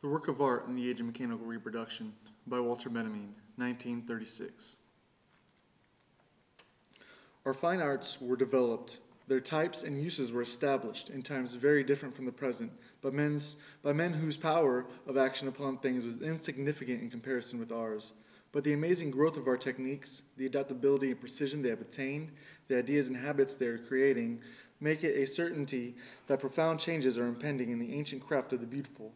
The Work of Art in the Age of Mechanical Reproduction by Walter Benjamin, 1936. Our fine arts were developed, their types and uses were established in times very different from the present, by men whose power of action upon things was insignificant in comparison with ours. But the amazing growth of our techniques, the adaptability and precision they have attained, the ideas and habits they are creating, make it a certainty that profound changes are impending in the ancient craft of the beautiful.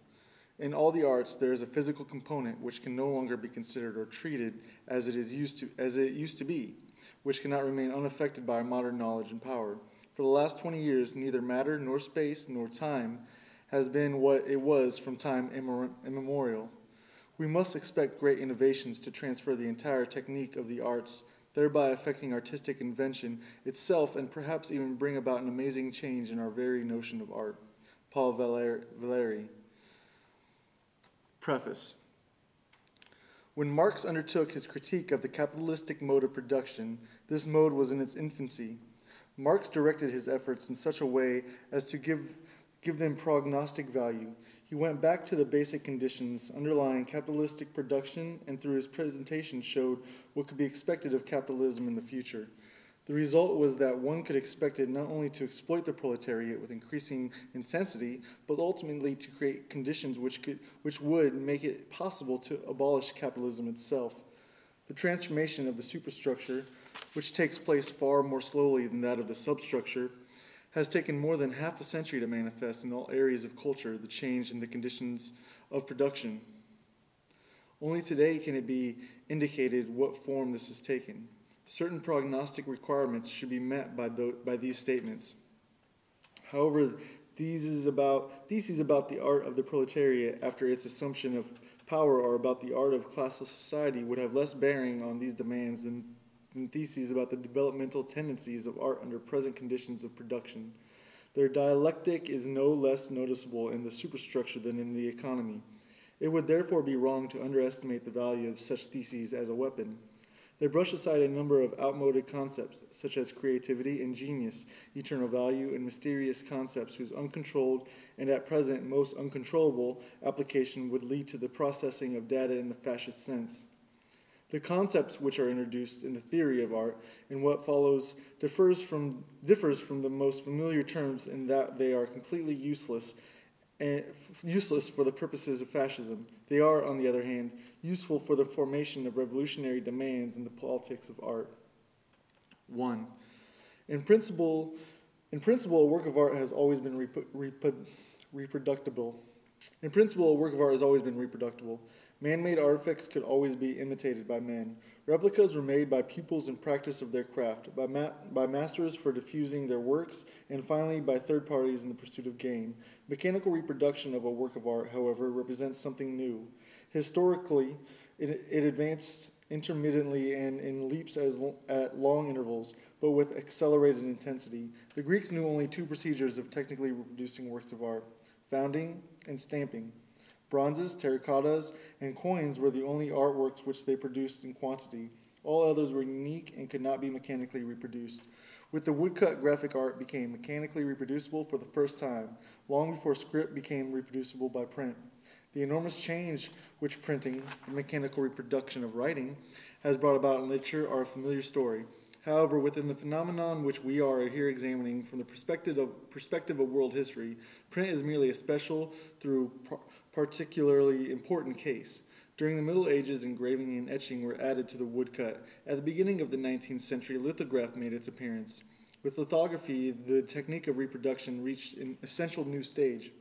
In all the arts, there is a physical component which can no longer be considered or treated as it used to be, which cannot remain unaffected by our modern knowledge and power. For the last 20 years, neither matter nor space nor time has been what it was from time immemorial. We must expect great innovations to transfer the entire technique of the arts, thereby affecting artistic invention itself and perhaps even bring about an amazing change in our very notion of art. Paul Valéry. Preface. When Marx undertook his critique of the capitalistic mode of production, this mode was in its infancy. Marx directed his efforts in such a way as to give them prognostic value. He went back to the basic conditions underlying capitalistic production and through his presentation showed what could be expected of capitalism in the future. The result was that one could expect it not only to exploit the proletariat with increasing intensity, but ultimately to create conditions which would make it possible to abolish capitalism itself. The transformation of the superstructure, which takes place far more slowly than that of the substructure, has taken more than half a century to manifest in all areas of culture the change in the conditions of production. Only today can it be indicated what form this has taken. Certain prognostic requirements should be met by these statements. However, theses about the art of the proletariat after its assumption of power or about the art of classless society would have less bearing on these demands than theses about the developmental tendencies of art under present conditions of production. Their dialectic is no less noticeable in the superstructure than in the economy. It would therefore be wrong to underestimate the value of such theses as a weapon. They brush aside a number of outmoded concepts, such as creativity and genius, eternal value, and mysterious concepts whose uncontrolled and at present most uncontrollable application would lead to the processing of data in the fascist sense. The concepts which are introduced in the theory of art in what follows differs from the most familiar terms in that they are completely useless for the purposes of fascism. They are, on the other hand, useful for the formation of revolutionary demands in the politics of art. 1. In principle, a work of art has always been reproducible. In principle, a work of art has always been reproducible. Man-made artifacts could always be imitated by men. Replicas were made by pupils in practice of their craft, by masters for diffusing their works, and finally by third parties in the pursuit of gain. Mechanical reproduction of a work of art, however, represents something new. Historically, it advanced intermittently and in leaps at long intervals, but with accelerated intensity. The Greeks knew only two procedures of technically reproducing works of art: founding and stamping. Bronzes, terracottas, and coins were the only artworks which they produced in quantity. All others were unique and could not be mechanically reproduced. With the woodcut, graphic art became mechanically reproducible for the first time, long before script became reproducible by print. The enormous change which printing, the mechanical reproduction of writing, has brought about in literature are a familiar story. However, within the phenomenon which we are here examining from the perspective of world history, print is merely a special, though particularly important case. During the Middle Ages, engraving and etching were added to the woodcut. At the beginning of the 19th century, lithograph made its appearance. With lithography, the technique of reproduction reached an essential new stage.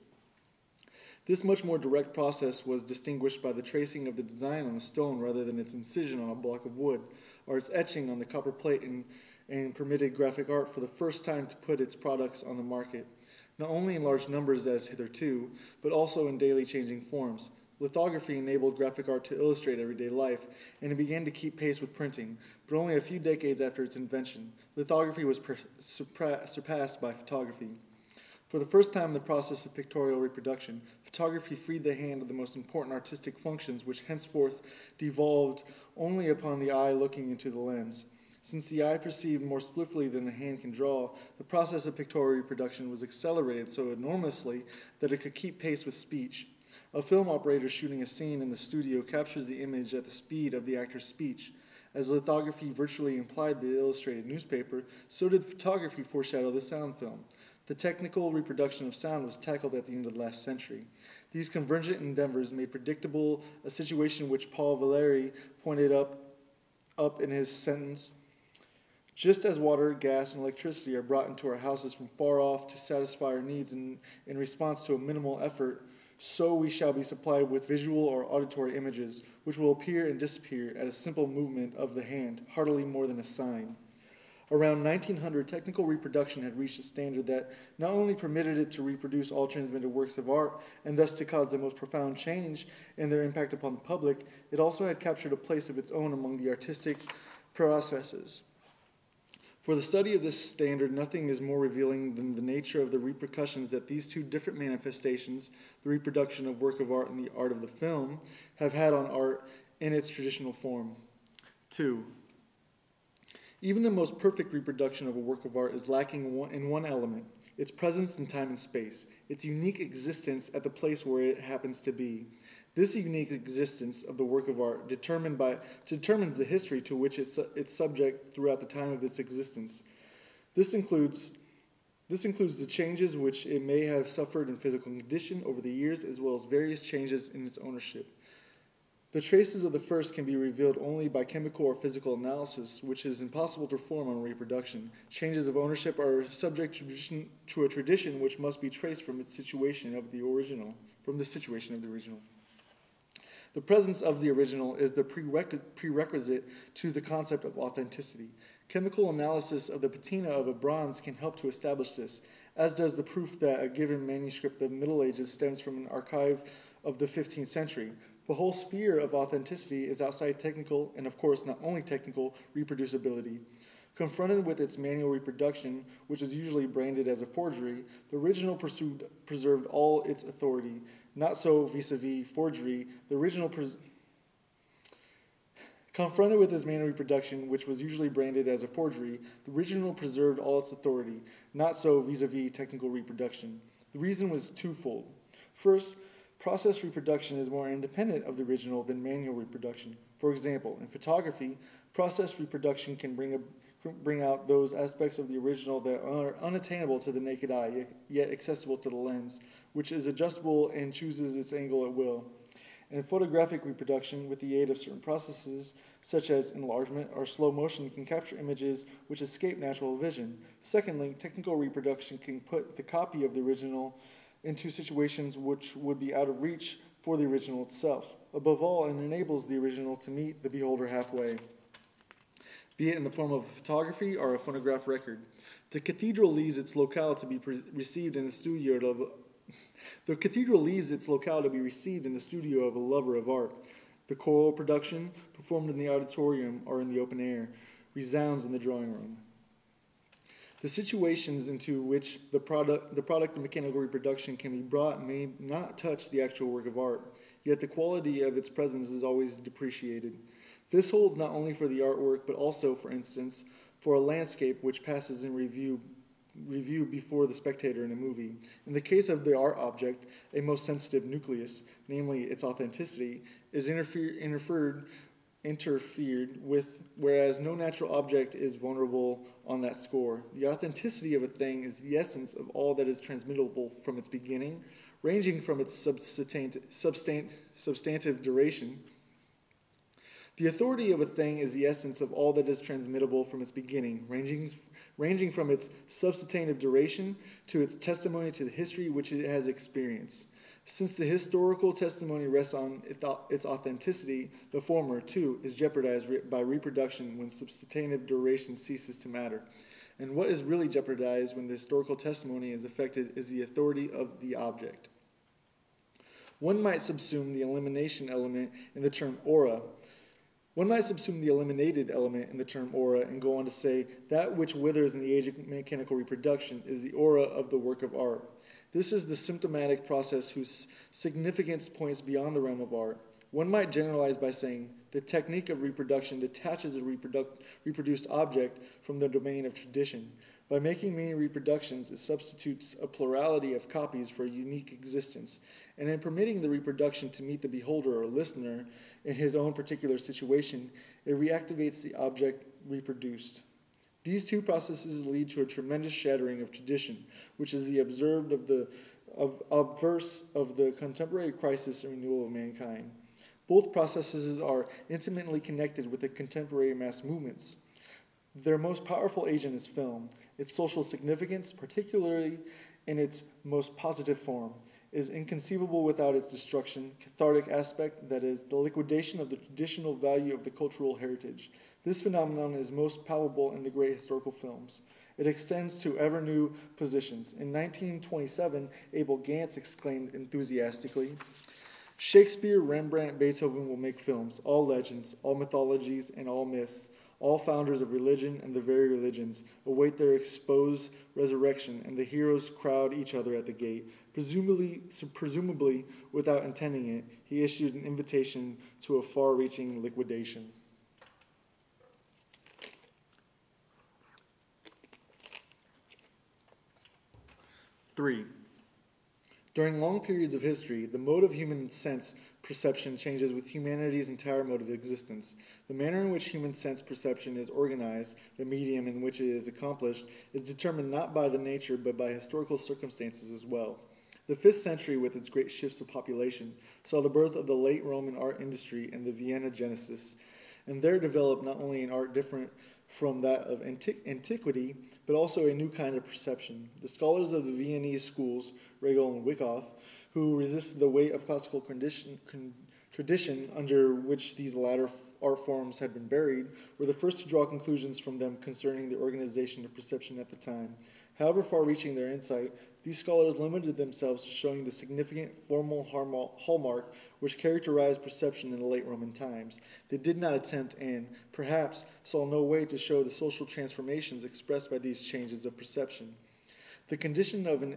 This much more direct process was distinguished by the tracing of the design on a stone rather than its incision on a block of wood, or its etching on the copper plate, and permitted graphic art for the first time to put its products on the market, not only in large numbers as hitherto, but also in daily changing forms. Lithography enabled graphic art to illustrate everyday life, and it began to keep pace with printing, but only a few decades after its invention. Lithography was surpassed by photography. For the first time in the process of pictorial reproduction, photography freed the hand of the most important artistic functions which henceforth devolved only upon the eye looking into the lens. Since the eye perceived more swiftly than the hand can draw, the process of pictorial reproduction was accelerated so enormously that it could keep pace with speech. A film operator shooting a scene in the studio captures the image at the speed of the actor's speech. As lithography virtually implied the illustrated newspaper, so did photography foreshadow the sound film. The technical reproduction of sound was tackled at the end of the last century. These convergent endeavors made predictable a situation which Paul Valéry pointed up in his sentence, "Just as water, gas, and electricity are brought into our houses from far off to satisfy our needs in response to a minimal effort, so we shall be supplied with visual or auditory images, which will appear and disappear at a simple movement of the hand, hardly more than a sign." Around 1900, technical reproduction had reached a standard that not only permitted it to reproduce all transmitted works of art, and thus to cause the most profound change in their impact upon the public, it also had captured a place of its own among the artistic processes. For the study of this standard, nothing is more revealing than the nature of the repercussions that these two different manifestations, the reproduction of work of art and the art of the film, have had on art in its traditional form. 2. Even the most perfect reproduction of a work of art is lacking in one element, its presence in time and space, its unique existence at the place where it happens to be. This unique existence of the work of art determines the history to which it's subject throughout the time of its existence. This includes the changes which it may have suffered in physical condition over the years, as well as various changes in its ownership. The traces of the first can be revealed only by chemical or physical analysis, which is impossible to perform on reproduction. Changes of ownership are subject to a tradition which must be traced from the situation of the original. The presence of the original is the prerequisite to the concept of authenticity. Chemical analysis of the patina of a bronze can help to establish this, as does the proof that a given manuscript of the Middle Ages stems from an archive of the 15th century. The whole sphere of authenticity is outside technical, and of course not only technical, reproducibility. Confronted with its manual reproduction, which is usually branded as a forgery, the original preserved all its authority. Not so vis-a-vis forgery. Confronted with its manual reproduction, which was usually branded as a forgery, the original preserved all its authority. Not so vis-a-vis technical reproduction. The reason was twofold. First, process reproduction is more independent of the original than manual reproduction. For example, in photography, process reproduction can bring out those aspects of the original that are unattainable to the naked eye, yet accessible to the lens, which is adjustable and chooses its angle at will. In photographic reproduction, with the aid of certain processes, such as enlargement or slow motion, can capture images which escape natural vision. Secondly, technical reproduction can put the copy of the original into situations which would be out of reach for the original itself. Above all, it enables the original to meet the beholder halfway, be it in the form of photography or a phonograph record. The cathedral leaves its locale to be received in the studio of a lover of art. The choral production, performed in the auditorium or in the open air, resounds in the drawing room. The situations into which the product of mechanical reproduction can be brought may not touch the actual work of art, yet the quality of its presence is always depreciated. This holds not only for the artwork, but also, for instance, for a landscape which passes in review before the spectator in a movie. In the case of the art object, a most sensitive nucleus, namely its authenticity, is interfered with, whereas no natural object is vulnerable on that score. The authenticity of a thing is the essence of all that is transmittable from its beginning, ranging from its substantive duration. The authority of a thing is the essence of all that is transmittable from its beginning, ranging from its substantive duration to its testimony to the history which it has experienced. Since the historical testimony rests on its authenticity, the former, too, is jeopardized by reproduction when substantive duration ceases to matter. And what is really jeopardized when the historical testimony is affected is the authority of the object. One might subsume the elimination element in the term aura. One might subsume the eliminated element in the term aura and go on to say that which withers in the age of mechanical reproduction is the aura of the work of art. This is the symptomatic process whose significance points beyond the realm of art. One might generalize by saying The technique of reproduction detaches a reproduced object from the domain of tradition. By making many reproductions, it substitutes a plurality of copies for a unique existence, and in permitting the reproduction to meet the beholder or listener in his own particular situation, it reactivates the object reproduced. These two processes lead to a tremendous shattering of tradition, which is the obverse of the contemporary crisis and renewal of mankind. Both processes are intimately connected with the contemporary mass movements. Their most powerful agent is film. Its social significance, particularly in its most positive form, is inconceivable without its destruction, cathartic aspect, that is, the liquidation of the traditional value of the cultural heritage. This phenomenon is most palpable in the great historical films. It extends to ever new positions. In 1927, Abel Gance exclaimed enthusiastically, "Shakespeare, Rembrandt, Beethoven will make films, all legends, all mythologies, and all myths. All founders of religion and the very religions await their exposed resurrection, and the heroes crowd each other at the gate." Presumably, without intending it, he issued an invitation to a far-reaching liquidation. Three. During long periods of history, the mode of human sense perception changes with humanity's entire mode of existence. The manner in which human sense perception is organized, the medium in which it is accomplished, is determined not by the nature but by historical circumstances as well. The 5th century, with its great shifts of population, saw the birth of the late Roman art industry and the Vienna Genesis, and there developed not only an art different from that of antiquity, but also a new kind of perception. The scholars of the Viennese schools, Regel and Wyckoff, who resisted the weight of classical tradition under which these latter art forms had been buried, were the first to draw conclusions from them concerning the organization of perception at the time. However far-reaching their insight, these scholars limited themselves to showing the significant formal hallmark which characterized perception in the late Roman times. They did not attempt and, perhaps, saw no way to show the social transformations expressed by these changes of perception. The condition of an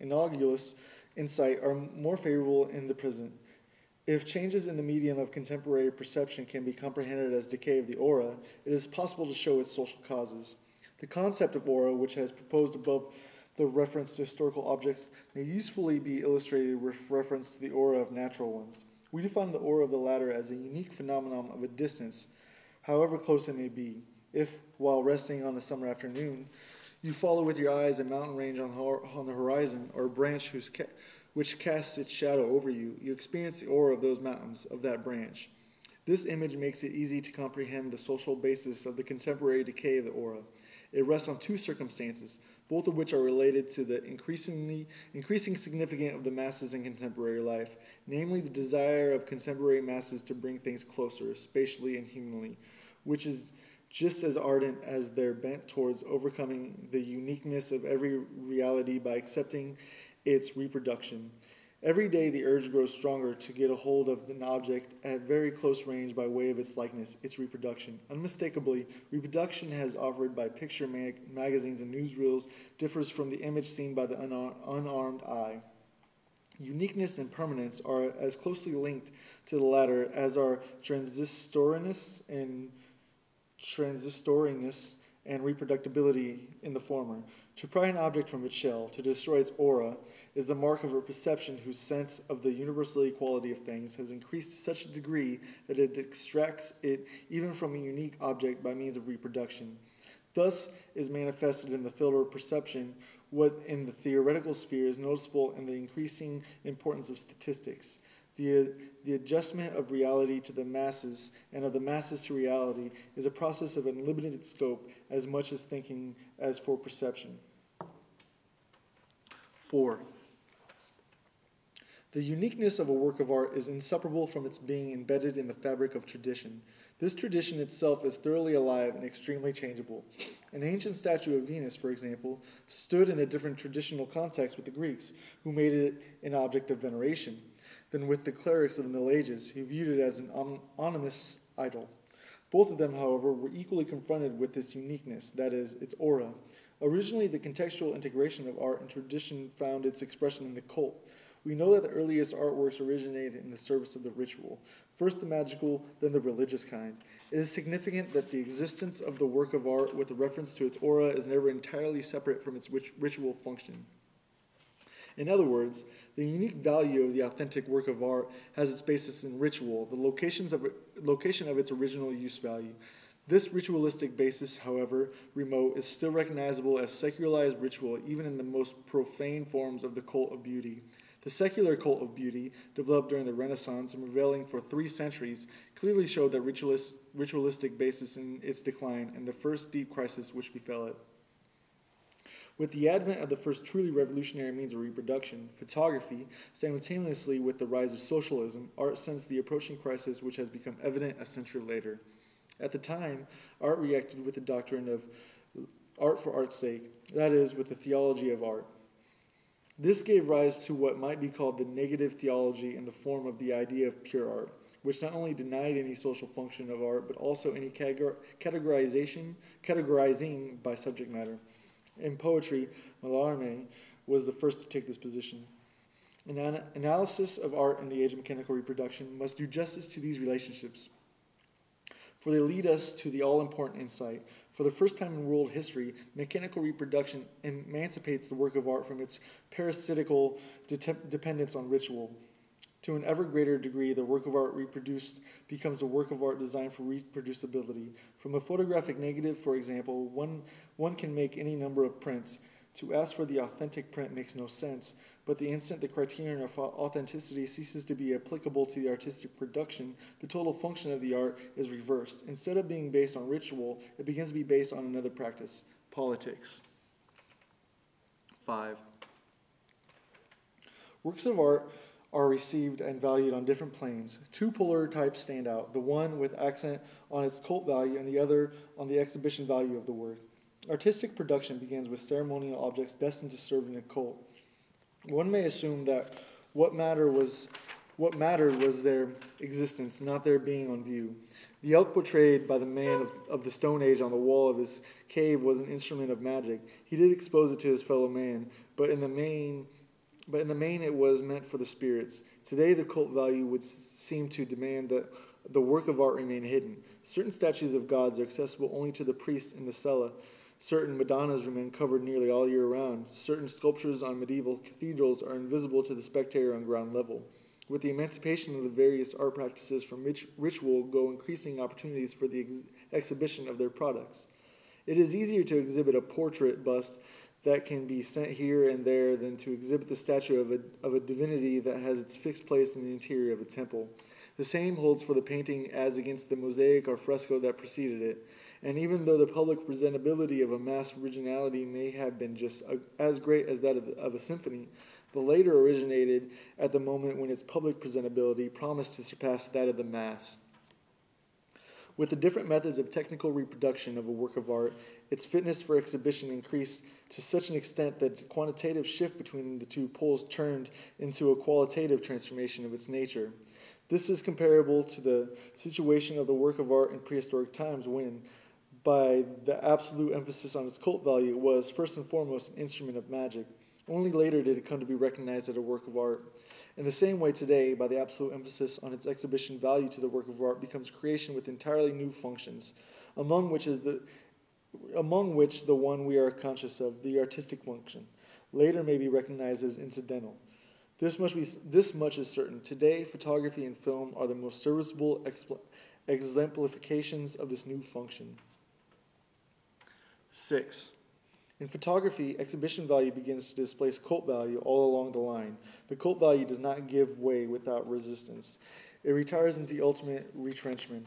analogous insight are more favorable in the present. If changes in the medium of contemporary perception can be comprehended as decay of the aura, it is possible to show its social causes. The concept of aura, which has proposed above the reference to historical objects, may usefully be illustrated with reference to the aura of natural ones. We define the aura of the latter as a unique phenomenon of a distance, however close it may be. If, while resting on a summer afternoon, you follow with your eyes a mountain range on the horizon, or a branch which casts its shadow over you, you experience the aura of those mountains, of that branch. This image makes it easy to comprehend the social basis of the contemporary decay of the aura. It rests on two circumstances, both of which are related to the increasing significance of the masses in contemporary life, namely the desire of contemporary masses to bring things closer, spatially and humanly, which is just as ardent as their bent towards overcoming the uniqueness of every reality by accepting its reproduction. Every day the urge grows stronger to get a hold of an object at very close range by way of its likeness, its reproduction. Unmistakably, reproduction as offered by picture magazines and newsreels differs from the image seen by the unarmed eye. Uniqueness and permanence are as closely linked to the latter as are transistoriness and reproductibility in the former. To pry an object from its shell, to destroy its aura, is the mark of a perception whose sense of the universal equality of things has increased to such a degree that it extracts it even from a unique object by means of reproduction. Thus is manifested in the field of perception what in the theoretical sphere is noticeable in the increasing importance of statistics. The adjustment of reality to the masses and of the masses to reality is a process of unlimited scope as much as thinking as for perception. 4. The uniqueness of a work of art is inseparable from its being embedded in the fabric of tradition. This tradition itself is thoroughly alive and extremely changeable. An ancient statue of Venus, for example, stood in a different traditional context with the Greeks, who made it an object of veneration, than with the clerics of the Middle Ages, who viewed it as an ominous idol. Both of them, however, were equally confronted with this uniqueness, that is, its aura. Originally, the contextual integration of art and tradition found its expression in the cult. We know that the earliest artworks originated in the service of the ritual. First the magical, then the religious kind. It is significant that the existence of the work of art with a reference to its aura is never entirely separate from its ritual function. In other words, the unique value of the authentic work of art has its basis in ritual, the location of its original use value. This ritualistic basis, however remote, is still recognizable as secularized ritual even in the most profane forms of the cult of beauty. The secular cult of beauty, developed during the Renaissance and prevailing for 3 centuries, clearly showed that ritualistic basis in its decline and the first deep crisis which befell it. With the advent of the first truly revolutionary means of reproduction, photography, simultaneously with the rise of socialism, art sensed the approaching crisis which has become evident a century later. At the time, art reacted with the doctrine of art for art's sake, that is, with the theology of art. This gave rise to what might be called the negative theology in the form of the idea of pure art, which not only denied any social function of art, but also any categorizing by subject matter. In poetry, Mallarmé was the first to take this position. An analysis of art in the age of mechanical reproduction must do justice to these relationships, for they lead us to the all-important insight. For the first time in world history, mechanical reproduction emancipates the work of art from its parasitical dependence on ritual. To an ever greater degree, the work of art reproduced becomes a work of art designed for reproducibility. From a photographic negative, for example, one can make any number of prints. To ask for the authentic print makes no sense, but the instant the criterion of authenticity ceases to be applicable to the artistic production, the total function of the art is reversed. Instead of being based on ritual, it begins to be based on another practice, politics. 5. Works of art are received and valued on different planes. 2 polar types stand out, the one with accent on its cult value and the other on the exhibition value of the work. Artistic production begins with ceremonial objects destined to serve in a cult. One may assume that what mattered was their existence, not their being on view. The elk portrayed by the man of the Stone Age on the wall of his cave was an instrument of magic. He did expose it to his fellow man, but in the main it was meant for the spirits. Today the cult value would seem to demand that the work of art remain hidden. Certain statues of gods are accessible only to the priests in the cella. Certain Madonnas remain covered nearly all year round. Certain sculptures on medieval cathedrals are invisible to the spectator on ground level. With the emancipation of the various art practices from ritual go increasing opportunities for the exhibition of their products. It is easier to exhibit a portrait bust that can be sent here and there than to exhibit the statue of a divinity that has its fixed place in the interior of a temple. The same holds for the painting as against the mosaic or fresco that preceded it. And even though the public presentability of a mass originality may have been just as great as that of a symphony, the later originated at the moment when its public presentability promised to surpass that of the mass. With the different methods of technical reproduction of a work of art, its fitness for exhibition increased to such an extent that the quantitative shift between the 2 poles turned into a qualitative transformation of its nature. This is comparable to the situation of the work of art in prehistoric times when, by the absolute emphasis on its cult value, it was, first and foremost, an instrument of magic. Only later did it come to be recognized as a work of art. In the same way today, by the absolute emphasis on its exhibition value to the work of art becomes creation with entirely new functions, among which the one we are conscious of, the artistic function, later may be recognized as incidental. This much is certain. Today, photography and film are the most serviceable exemplifications of this new function. 6. In photography, exhibition value begins to displace cult value all along the line. The cult value does not give way without resistance. It retires into the ultimate retrenchment,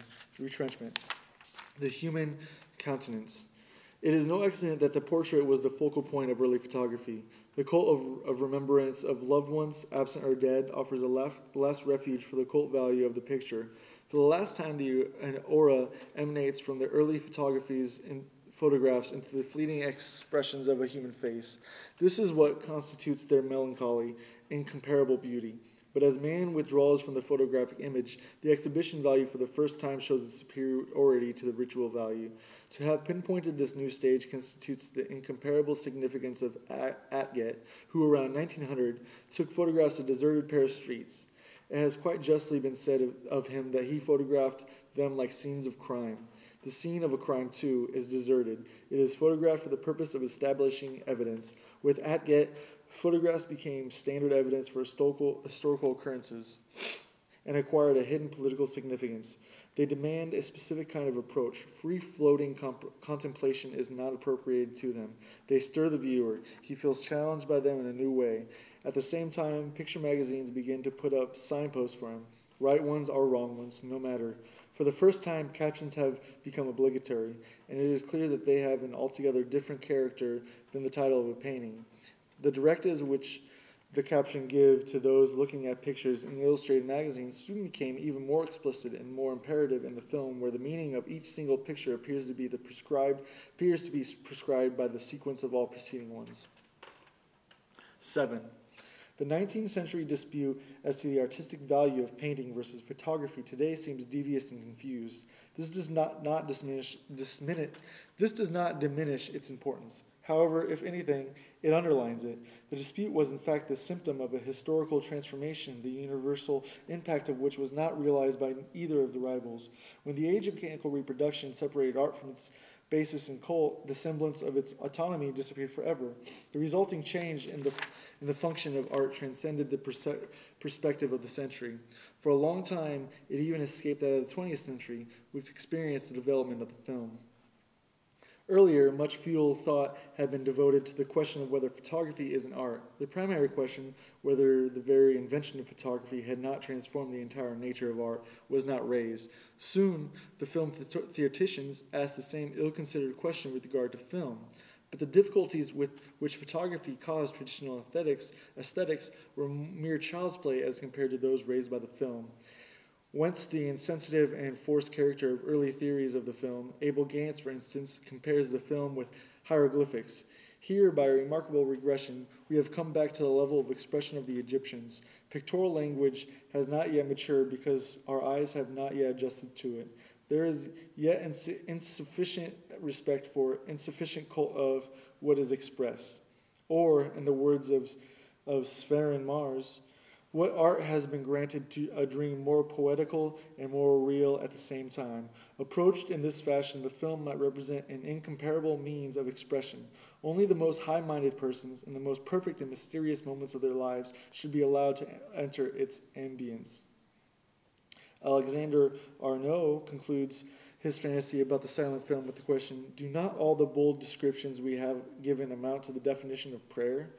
the human countenance. It is no accident that the portrait was the focal point of early photography. The cult of remembrance of loved ones, absent or dead, offers a last refuge for the cult value of the picture. For the last time, an aura emanates from the early photographs into the fleeting expressions of a human face. This is what constitutes their melancholy, incomparable beauty. But as man withdraws from the photographic image, the exhibition value for the first time shows its superiority to the ritual value. To have pinpointed this new stage constitutes the incomparable significance of Atget, who around 1900 took photographs of deserted Paris streets. It has quite justly been said of him that he photographed them like scenes of crime. The scene of a crime, too, is deserted. It is photographed for the purpose of establishing evidence. With Atget, photographs became standard evidence for historical occurrences and acquired a hidden political significance. They demand a specific kind of approach. Free-floating contemplation is not appropriated to them. They stir the viewer. He feels challenged by them in a new way. At the same time, picture magazines begin to put up signposts for him. Right ones or wrong ones, no matter. For the first time, captions have become obligatory, and it is clear that they have an altogether different character than the title of a painting. The directives which the caption give to those looking at pictures in illustrated magazines soon became even more explicit and more imperative in the film, where the meaning of each single picture appears to be prescribed by the sequence of all preceding ones. 7. The 19th century dispute as to the artistic value of painting versus photography today seems devious and confused. This does not diminish its importance. However, if anything, it underlines it. The dispute was in fact the symptom of a historical transformation, the universal impact of which was not realized by either of the rivals. When the age of mechanical reproduction separated art from its basis and cult, the semblance of its autonomy disappeared forever. The resulting change in the function of art transcended the perspective of the century. For a long time, it even escaped that of the 20th century, which experienced the development of the film. Earlier, much futile thought had been devoted to the question of whether photography is an art. The primary question, whether the very invention of photography had not transformed the entire nature of art, was not raised. Soon, the film theoreticians asked the same ill-considered question with regard to film. But the difficulties with which photography caused traditional aesthetics were mere child's play as compared to those raised by the film. Whence the insensitive and forced character of early theories of the film. Abel Gance, for instance, compares the film with hieroglyphics. Here, by a remarkable regression, we have come back to the level of expression of the Egyptians. Pictorial language has not yet matured because our eyes have not yet adjusted to it. There is yet insufficient respect for insufficient cult of what is expressed. Or, in the words of Sven Mars, what art has been granted to a dream more poetical and more real at the same time. Approached in this fashion, the film might represent an incomparable means of expression. Only the most high-minded persons, in the most perfect and mysterious moments of their lives, should be allowed to enter its ambience. Alexander Arnault concludes his fantasy about the silent film with the question, do not all the bold descriptions we have given amount to the definition of prayer?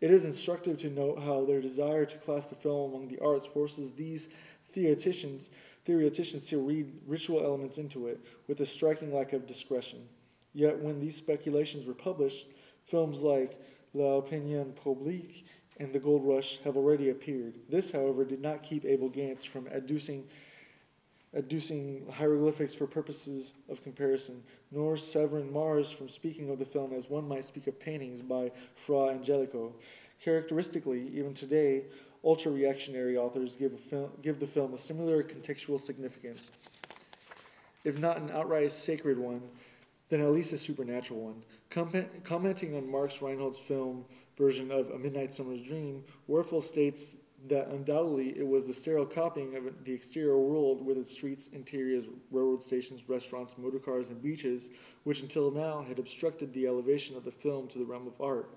It is instructive to note how their desire to class the film among the arts forces these theoreticians to read ritual elements into it with a striking lack of discretion. Yet when these speculations were published, films like L'Opinion Publique and The Gold Rush have already appeared. This, however, did not keep Abel Gance from adducing hieroglyphics for purposes of comparison, nor Severin Mars from speaking of the film as one might speak of paintings by Fra Angelico. Characteristically, even today, ultra-reactionary authors give the film a similar contextual significance, if not an outright sacred one, then at least a supernatural one. Commenting on Marx Reinhold's film version of A Midnight Summer's Dream, Werfel states that undoubtedly it was the sterile copying of the exterior world with its streets, interiors, railroad stations, restaurants, motorcars, and beaches, which until now had obstructed the elevation of the film to the realm of art.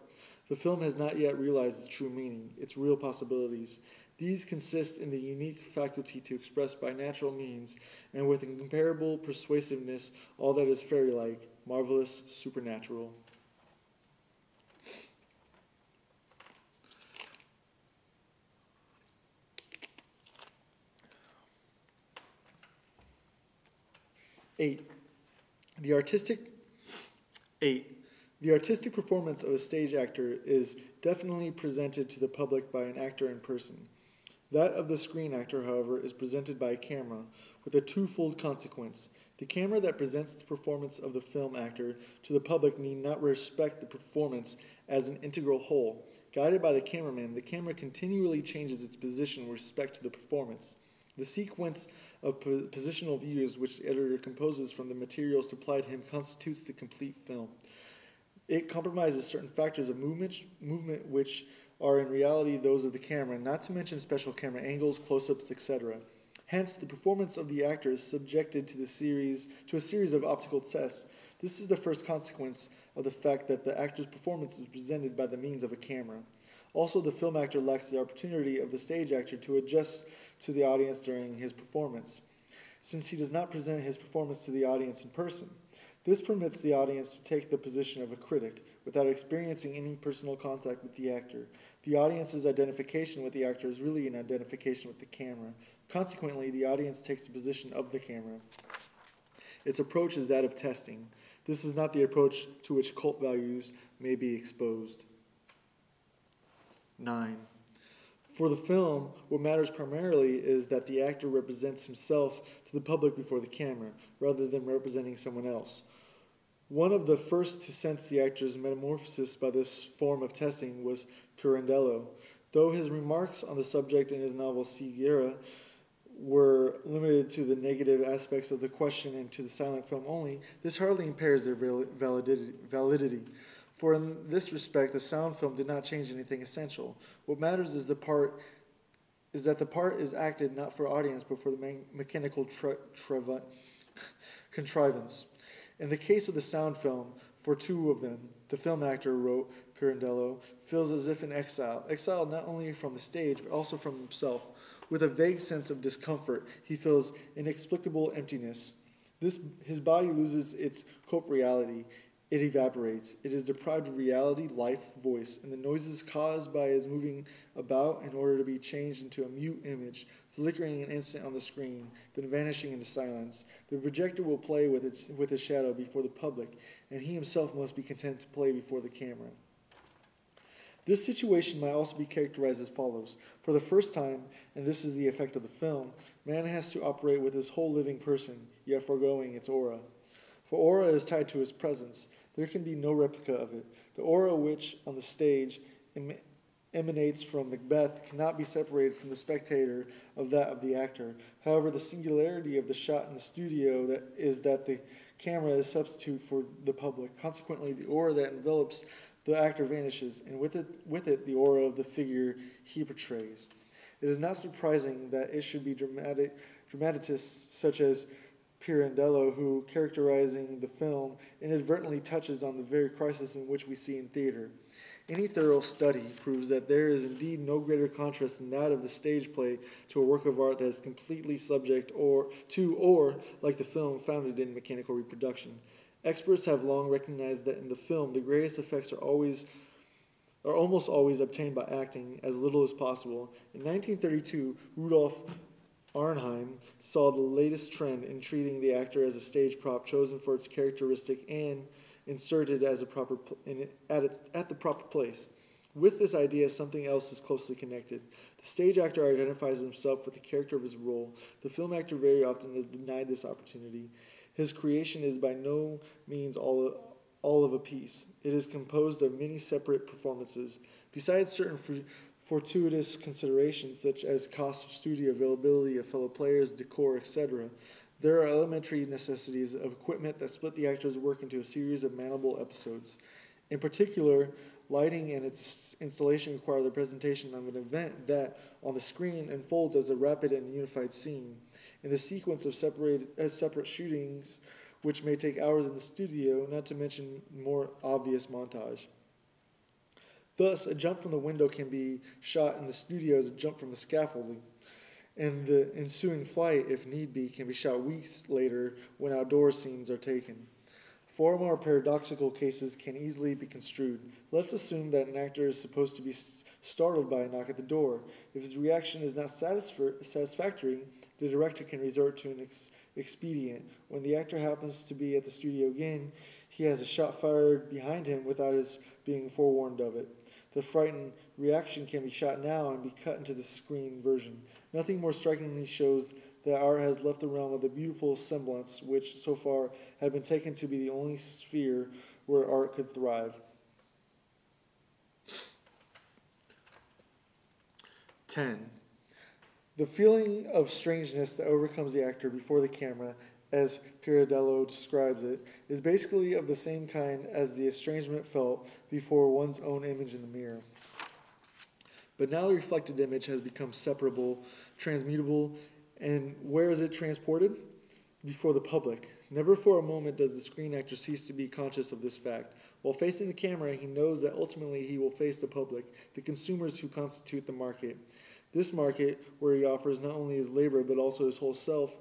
The film has not yet realized its true meaning, its real possibilities. These consist in the unique faculty to express by natural means, and with incomparable persuasiveness, all that is fairy-like, marvelous, supernatural. The artistic performance of a stage actor is definitely presented to the public by an actor in person. That of the screen actor, however, is presented by a camera, with a twofold consequence. The camera that presents the performance of the film actor to the public need not respect the performance as an integral whole. Guided by the cameraman, the camera continually changes its position with respect to the performance. The sequence of positional views which the editor composes from the materials supplied him constitutes the complete film. It compromises certain factors of movement which are in reality those of the camera, not to mention special camera angles, close-ups, etc. Hence, the performance of the actor is subjected to a series of optical tests. This is the first consequence of the fact that the actor's performance is presented by the means of a camera. Also, the film actor lacks the opportunity of the stage actor to adjust to the audience during his performance, since he does not present his performance to the audience in person. This permits the audience to take the position of a critic without experiencing any personal contact with the actor. The audience's identification with the actor is really an identification with the camera. Consequently, the audience takes the position of the camera. Its approach is that of testing. This is not the approach to which cult values may be exposed. 9. For the film, what matters primarily is that the actor represents himself to the public before the camera, rather than representing someone else. One of the first to sense the actor's metamorphosis by this form of testing was Pirandello. Though his remarks on the subject in his novel Ceguera were limited to the negative aspects of the question and to the silent film only, this hardly impairs their validity. For in this respect, the sound film did not change anything essential. What matters is that the part is acted not for audience, but for the mechanical contrivance. In the case of the sound film, for two of them, the film actor, wrote Pirandello, feels as if in exile, exiled not only from the stage, but also from himself. With a vague sense of discomfort, he feels inexplicable emptiness. His body loses its corporeality. It evaporates. It is deprived of reality, life, voice, and the noises caused by his moving about in order to be changed into a mute image, flickering an instant on the screen, then vanishing into silence. The projector will play with his shadow before the public, and he himself must be content to play before the camera. This situation might also be characterized as follows. For the first time, and this is the effect of the film, man has to operate with his whole living person, yet foregoing its aura. For aura is tied to his presence. There can be no replica of it. The aura which, on the stage, emanates from Macbeth cannot be separated from the spectator of that of the actor. However, the singularity of the shot in the studio is that the camera is substitute for the public. Consequently, the aura that envelops the actor vanishes, and with it the aura of the figure he portrays. It is not surprising that it should be dramatists such as Pirandello, who, characterizing the film, inadvertently touches on the very crisis in which we see in theater. Any thorough study proves that there is indeed no greater contrast than that of the stage play to a work of art that is completely subject or, like the film, founded in mechanical reproduction. Experts have long recognized that in the film, the greatest effects are almost always obtained by acting as little as possible. In 1932, Rudolf Arnheim saw the latest trend in treating the actor as a stage prop chosen for its characteristic and inserted as at the proper place. With this idea, something else is closely connected. The stage actor identifies himself with the character of his role. The film actor very often is denied this opportunity. His creation is by no means all of a piece. It is composed of many separate performances. Besides certain fortuitous considerations such as cost of studio, availability of fellow players, decor, etc., there are elementary necessities of equipment that split the actor's work into a series of manageable episodes. In particular, lighting and its installation require the presentation of an event that, on the screen, unfolds as a rapid and unified scene. In the sequence of separate shootings, which may take hours in the studio, not to mention more obvious montage. Thus, a jump from the window can be shot in the studio as a jump from the scaffolding, and the ensuing flight, if need be, can be shot weeks later when outdoor scenes are taken. Four more paradoxical cases can easily be construed. Let's assume that an actor is supposed to be startled by a knock at the door. If his reaction is not satisfactory, the director can resort to an expedient. When the actor happens to be at the studio again, he has a shot fired behind him without his being forewarned of it. The frightened reaction can be shot now and be cut into the screen version. Nothing more strikingly shows that art has left the realm of the beautiful semblance, which so far had been taken to be the only sphere where art could thrive. 10. The feeling of strangeness that overcomes the actor before the camera, as Pirandello describes it, is basically of the same kind as the estrangement felt before one's own image in the mirror. But now the reflected image has become separable, transmutable, and where is it transported? Before the public. Never for a moment does the screen actor cease to be conscious of this fact. While facing the camera, he knows that ultimately he will face the public, the consumers who constitute the market. This market, where he offers not only his labor but also his whole self,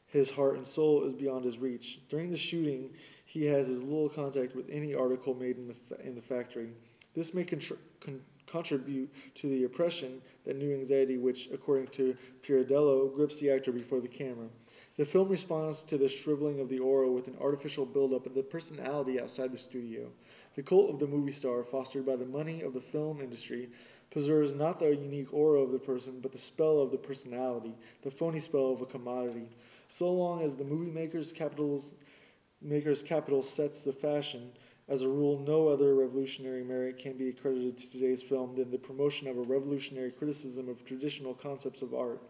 his heart and soul, is beyond his reach. During the shooting, he has as little contact with any article made in the factory. This may contribute to the oppression, that new anxiety which, according to Pirandello, grips the actor before the camera. The film responds to the shriveling of the aura with an artificial buildup of the personality outside the studio. The cult of the movie star, fostered by the money of the film industry, preserves not the unique aura of the person, but the spell of the personality, the phony spell of a commodity. So long as the movie maker's capital sets the fashion, as a rule, no other revolutionary merit can be accredited to today's film than the promotion of a revolutionary criticism of traditional concepts of art.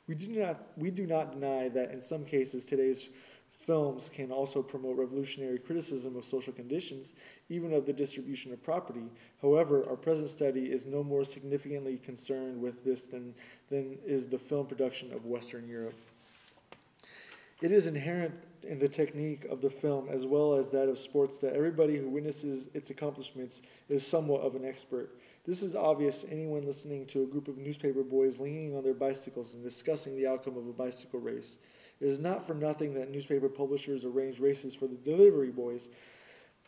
We do not deny that in some cases today's films can also promote revolutionary criticism of social conditions, even of the distribution of property. However, our present study is no more significantly concerned with this than is the film production of Western Europe. It is inherent in the technique of the film as well as that of sports that everybody who witnesses its accomplishments is somewhat of an expert. This is obvious to anyone listening to a group of newspaper boys leaning on their bicycles and discussing the outcome of a bicycle race. It is not for nothing that newspaper publishers arrange races for the delivery boys.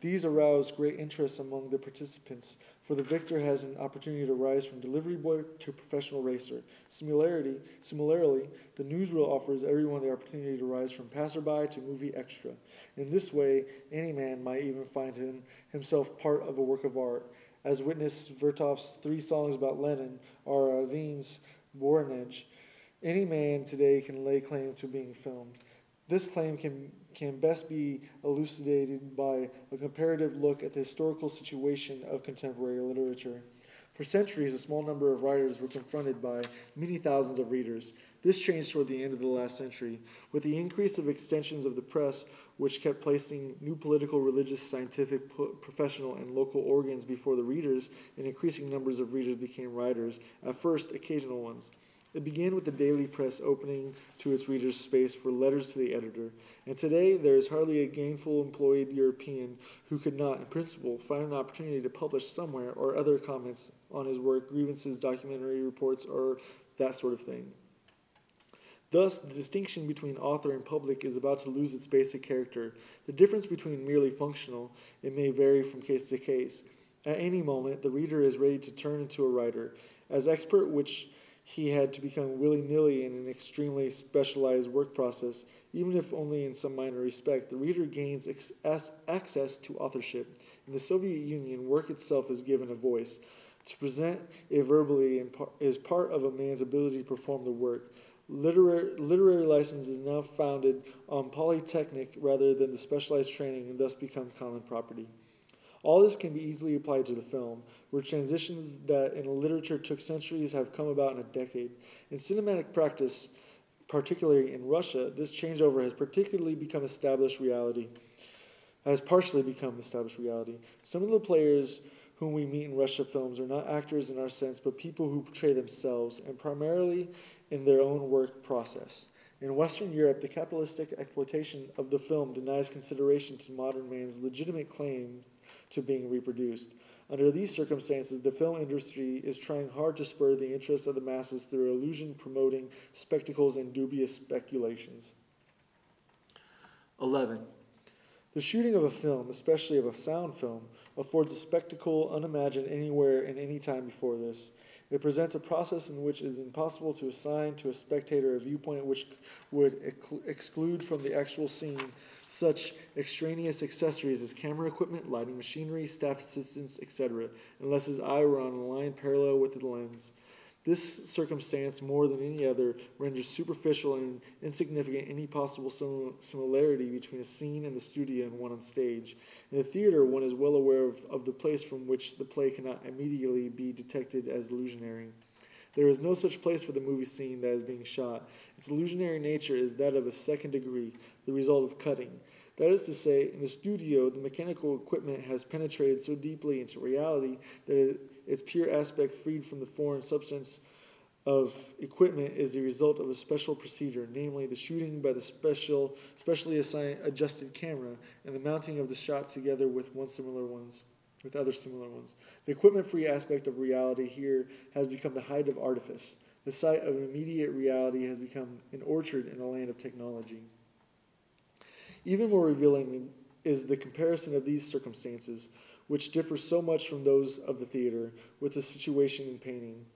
These arouse great interest among the participants, for the victor has an opportunity to rise from delivery boy to professional racer. Similarly, the newsreel offers everyone the opportunity to rise from passerby to movie extra. In this way, any man might even find himself part of a work of art, as witness Vertov's 3 songs about Lenin or Ravine's Voronezh. Any man today can lay claim to being filmed. This claim can best be elucidated by a comparative look at the historical situation of contemporary literature. For centuries, a small number of writers were confronted by many thousands of readers. This changed toward the end of the last century. With the increase of extensions of the press, which kept placing new political, religious, scientific, professional, and local organs before the readers, and increasing numbers of readers became writers, at first occasional ones. It began with the daily press opening to its readers space for letters to the editor, and today there is hardly a gainful employed European who could not, in principle, find an opportunity to publish somewhere or other comments on his work, grievances, documentary reports, or that sort of thing. Thus, the distinction between author and public is about to lose its basic character. The difference between merely functional, it may vary from case to case. At any moment, the reader is ready to turn into a writer. As expert which he had to become willy-nilly in an extremely specialized work process, even if only in some minor respect, the reader gains access to authorship. In the Soviet Union, work itself is given a voice. To present it verbally is part of a man's ability to perform the work. Literary license is now founded on polytechnic rather than the specialized training and thus become common property. All this can be easily applied to the film, where transitions that in particularly took centuries have come about in a decade. In cinematic practice, particularly in Russia, this changeover has partially become established reality. Some of the players whom we meet in Russia films are not actors in our sense, but people who portray themselves, and primarily in their own work process. In Western Europe, the capitalistic exploitation of the film denies consideration to modern man's legitimate claim to being reproduced. Under these circumstances, the film industry is trying hard to spur the interest of the masses through illusion-promoting spectacles and dubious speculations. 11. The shooting of a film, especially of a sound film, affords a spectacle unimagined anywhere and any time before this. It presents a process in which it is impossible to assign to a spectator a viewpoint which would exclude from the actual scene such extraneous accessories as camera equipment, lighting machinery, staff assistants, etc., unless his eye were on a line parallel with the lens. This circumstance, more than any other, renders superficial and insignificant any possible similarity between a scene in the studio and one on stage. In the theater, one is well aware of the place from which the play cannot immediately be detected as illusionary. There is no such place for the movie scene that is being shot. Its illusionary nature is that of a second degree, the result of cutting. That is to say, in the studio, the mechanical equipment has penetrated so deeply into reality that its pure aspect, freed from the foreign substance of equipment, is the result of a special procedure, namely the shooting by the specially adjusted camera and the mounting of the shot together with other similar ones. The equipment-free aspect of reality here has become the height of artifice. The site of immediate reality has become an orchard in a land of technology. Even more revealing is the comparison of these circumstances, which differ so much from those of the theater, with the situation in painting.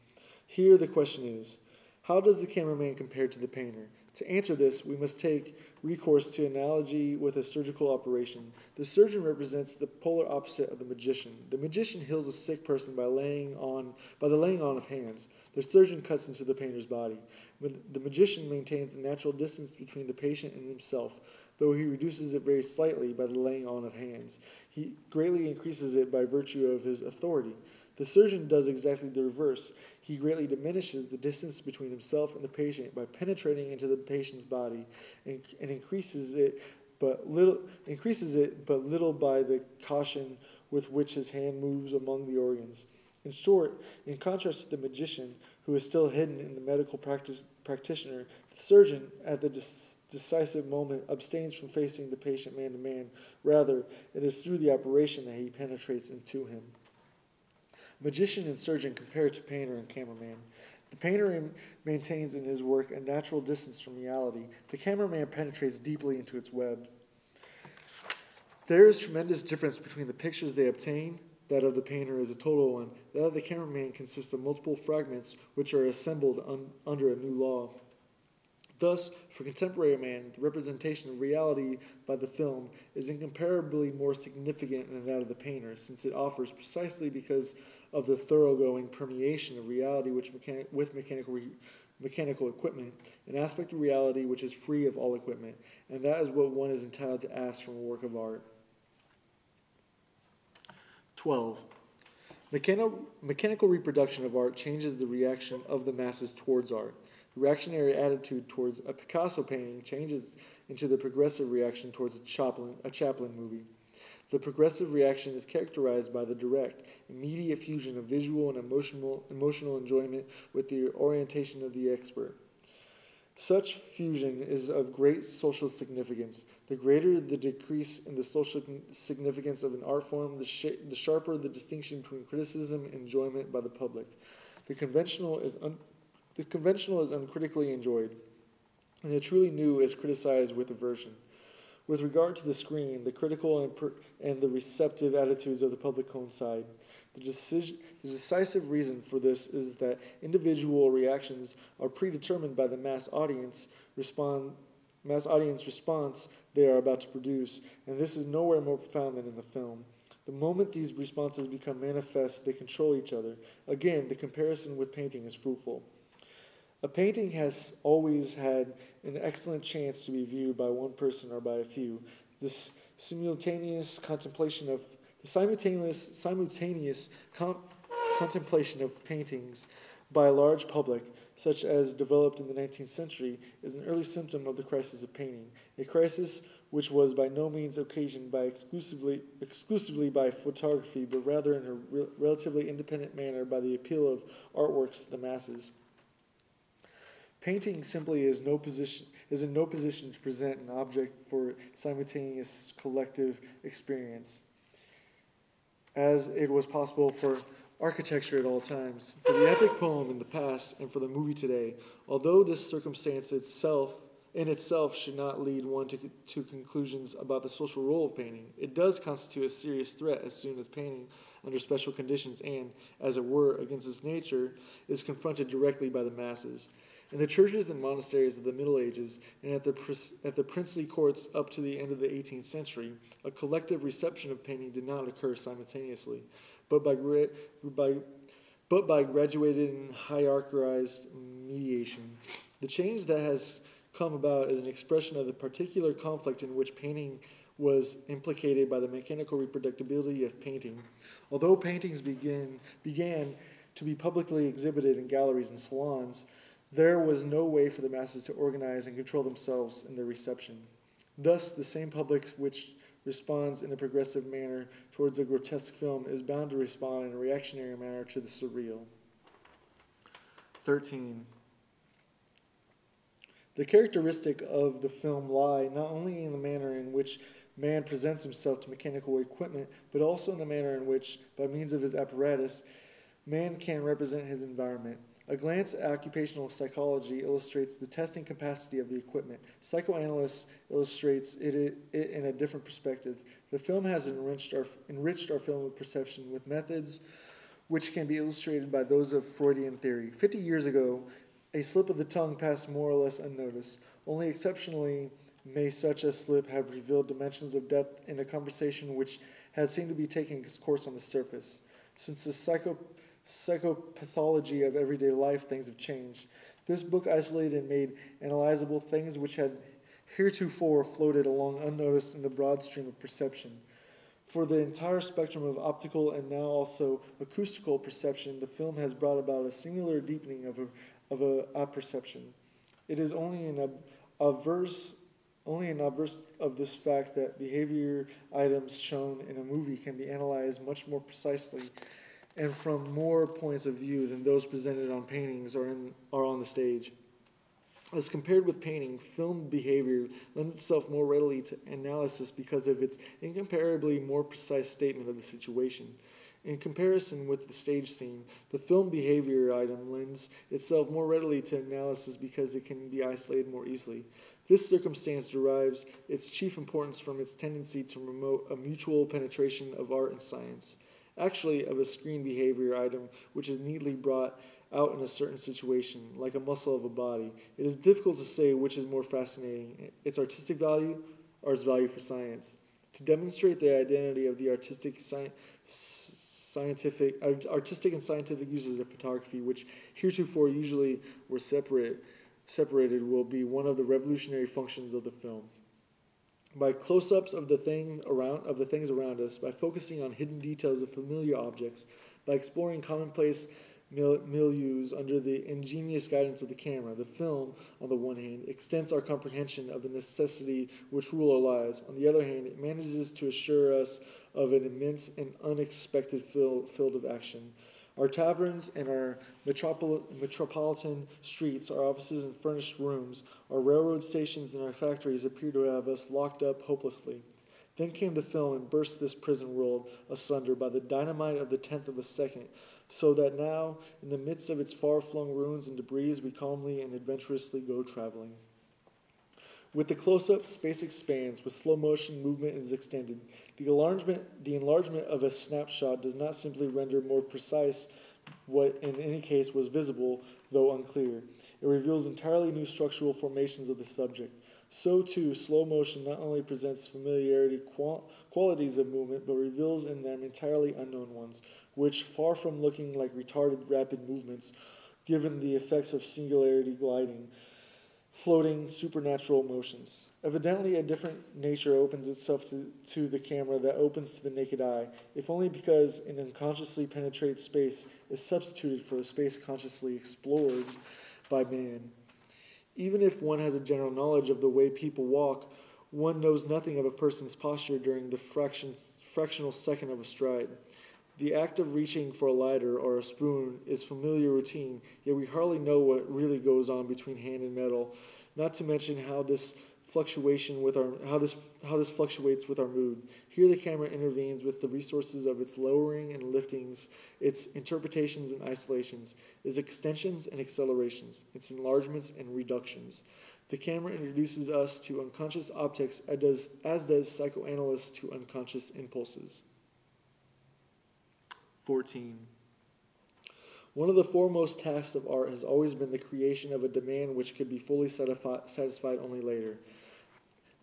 Here the question is, how does the cameraman compare to the painter? To answer this, we must take recourse to analogy with a surgical operation. The surgeon represents the polar opposite of the magician. The magician heals a sick person by the laying on of hands. The surgeon cuts into the painter's body. The magician maintains the natural distance between the patient and himself, though he reduces it very slightly by the laying on of hands. He greatly increases it by virtue of his authority. The surgeon does exactly the reverse. He greatly diminishes the distance between himself and the patient by penetrating into the patient's body and increases it but little by the caution with which his hand moves among the organs. In short, in contrast to the magician, who is still hidden in the medical practitioner, the surgeon, at the decisive moment, abstains from facing the patient man to man. Rather, it is through the operation that he penetrates into him. Magician and surgeon compare to painter and cameraman. The painter maintains in his work a natural distance from reality. The cameraman penetrates deeply into its web. There is tremendous difference between the pictures they obtain. That of the painter is a total one. That of the cameraman consists of multiple fragments which are assembled under a new law. Thus, for contemporary man, the representation of reality by the film is incomparably more significant than that of the painter, since it offers, precisely because of the thoroughgoing permeation of reality with mechanical equipment, an aspect of reality which is free of all equipment, and that is what one is entitled to ask from a work of art. 12. Mechanical reproduction of art changes the reaction of the masses towards art. The reactionary attitude towards a Picasso painting changes into the progressive reaction towards a Chaplin movie. The progressive reaction is characterized by the direct, immediate fusion of visual and emotional enjoyment with the orientation of the expert. Such fusion is of great social significance. The greater the decrease in the social significance of an art form, the sharper the distinction between criticism and enjoyment by the public. The conventional is uncritically enjoyed, and the truly new is criticized with aversion. With regard to the screen, the critical and the receptive attitudes of the public coincide. The decisive reason for this is that individual reactions are predetermined by the mass audience response they are about to produce, and this is nowhere more profound than in the film. The moment these responses become manifest, they control each other. Again, the comparison with painting is fruitful. A painting has always had an excellent chance to be viewed by one person or by a few. This simultaneous contemplation of paintings by a large public, such as developed in the 19th century, is an early symptom of the crisis of painting, a crisis which was by no means occasioned by exclusively by photography, but rather in a relatively independent manner by the appeal of artworks to the masses. Painting simply is in no position to present an object for simultaneous collective experience, as it was possible for architecture at all times, for the epic poem in the past, and for the movie today. Although this circumstance in itself should not lead one to conclusions about the social role of painting, it does constitute a serious threat as soon as painting, under special conditions and, as it were, against its nature, is confronted directly by the masses. In the churches and monasteries of the Middle Ages and at the princely courts up to the end of the 18th century, a collective reception of painting did not occur simultaneously, but by graduated and hierarchized mediation. The change that has come about is an expression of the particular conflict in which painting was implicated by the mechanical reproducibility of painting. Although paintings began to be publicly exhibited in galleries and salons, there was no way for the masses to organize and control themselves in their reception. Thus, the same public which responds in a progressive manner towards a grotesque film is bound to respond in a reactionary manner to the surreal. 13. The characteristic of the film lie not only in the manner in which man presents himself to mechanical equipment, but also in the manner in which, by means of his apparatus, man can represent his environment. A glance at occupational psychology illustrates the testing capacity of the equipment. Psychoanalysis illustrates it in a different perspective. The film has enriched our film of perception with methods which can be illustrated by those of Freudian theory. 50 years ago, a slip of the tongue passed more or less unnoticed. Only exceptionally may such a slip have revealed dimensions of depth in a conversation which had seemed to be taking its course on the surface. Since the psychopathology of everyday life, things have changed. This book isolated and made analyzable things which had heretofore floated along unnoticed in the broad stream of perception. For the entire spectrum of optical and now also acoustical perception, the film has brought about a singular deepening of a perception. It is only an obverse of this fact that behavior items shown in a movie can be analyzed much more precisely and from more points of view than those presented on paintings or on the stage. As compared with painting, film behavior lends itself more readily to analysis because of its incomparably more precise statement of the situation. In comparison with the stage scene, the film behavior item lends itself more readily to analysis because it can be isolated more easily. This circumstance derives its chief importance from its tendency to promote a mutual penetration of art and science. Actually, of a screen behavior item which is neatly brought out in a certain situation, like a muscle of a body, it is difficult to say which is more fascinating, its artistic value or its value for science. To demonstrate the identity of the artistic and scientific uses of photography, which heretofore usually were separated, will be one of the revolutionary functions of the film. By close-ups of the things around us, by focusing on hidden details of familiar objects, by exploring commonplace milieus under the ingenious guidance of the camera, the film, on the one hand, extends our comprehension of the necessity which rule our lives. On the other hand, it manages to assure us of an immense and unexpected field of action. Our taverns and our metropolitan streets, our offices and furnished rooms, our railroad stations and our factories appear to have us locked up hopelessly. Then came the film and burst this prison world asunder by the dynamite of the 10th of a second, so that now, in the midst of its far-flung ruins and debris, we calmly and adventurously go traveling. With the close-up, space expands. With slow motion, movement is extended. The enlargement of a snapshot does not simply render more precise what in any case was visible, though unclear. It reveals entirely new structural formations of the subject. So, too, slow motion not only presents familiarity qualities of movement, but reveals in them entirely unknown ones, which, far from looking like retarded rapid movements, given the effects of singularity gliding, floating supernatural motions. Evidently, a different nature opens itself to the camera that opens to the naked eye, if only because an unconsciously penetrated space is substituted for a space consciously explored by man. Even if one has a general knowledge of the way people walk, one knows nothing of a person's posture during the fractional second of a stride. The act of reaching for a lighter or a spoon is familiar routine, yet we hardly know what really goes on between hand and metal, not to mention how this fluctuates with our mood. Here the camera intervenes with the resources of its lowering and liftings, its interpretations and isolations, its extensions and accelerations, its enlargements and reductions. The camera introduces us to unconscious objects as does psychoanalysis to unconscious impulses. 14. One of the foremost tasks of art has always been the creation of a demand which could be fully satisfied only later.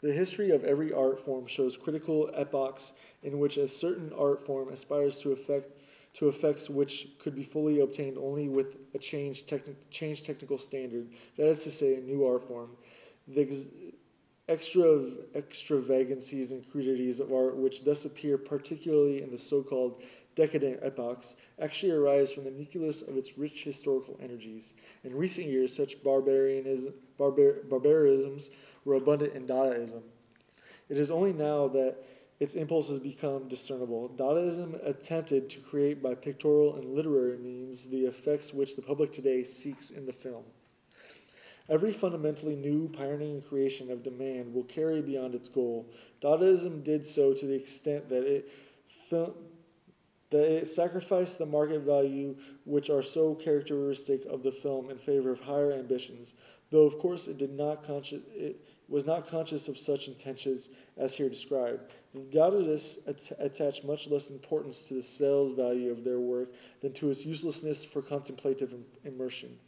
The history of every art form shows critical epochs in which a certain art form aspires to effects which could be fully obtained only with a changed technical standard, that is to say, a new art form. The extravagancies and crudities of art which thus appear, particularly in the so-called decadent epochs, actually arise from the nucleus of its rich historical energies. In recent years, such barbarisms were abundant in Dadaism. It is only now that its impulses become discernible. Dadaism attempted to create by pictorial and literary means the effects which the public today seeks in the film. Every fundamentally new, pioneering creation of demand will carry beyond its goal. Dadaism did so to the extent that it sacrificed the market value which are so characteristic of the film in favor of higher ambitions, though of course it was not conscious of such intentions as here described. The Dadaists attach much less importance to the sales value of their work than to its uselessness for contemplative immersion.